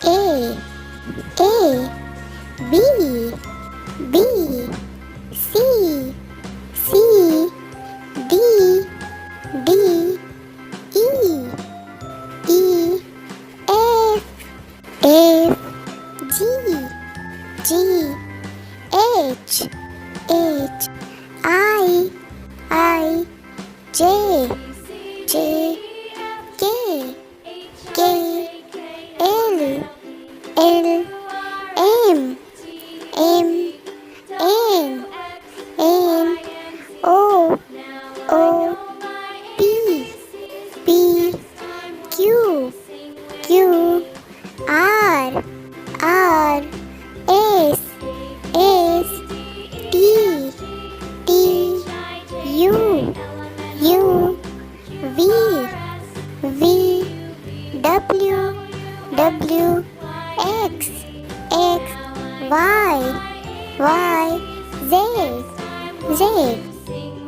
A, A, B, B, C, C, D, D, E, E, F, F, G, G, H, H, I, J, J, K, K, L, L, M, M, N, N, O, O, P, P, Q, Q, R, R, S, S, T, T, U, U, V, V, W, W, X, X, Y, Y, Z, Z.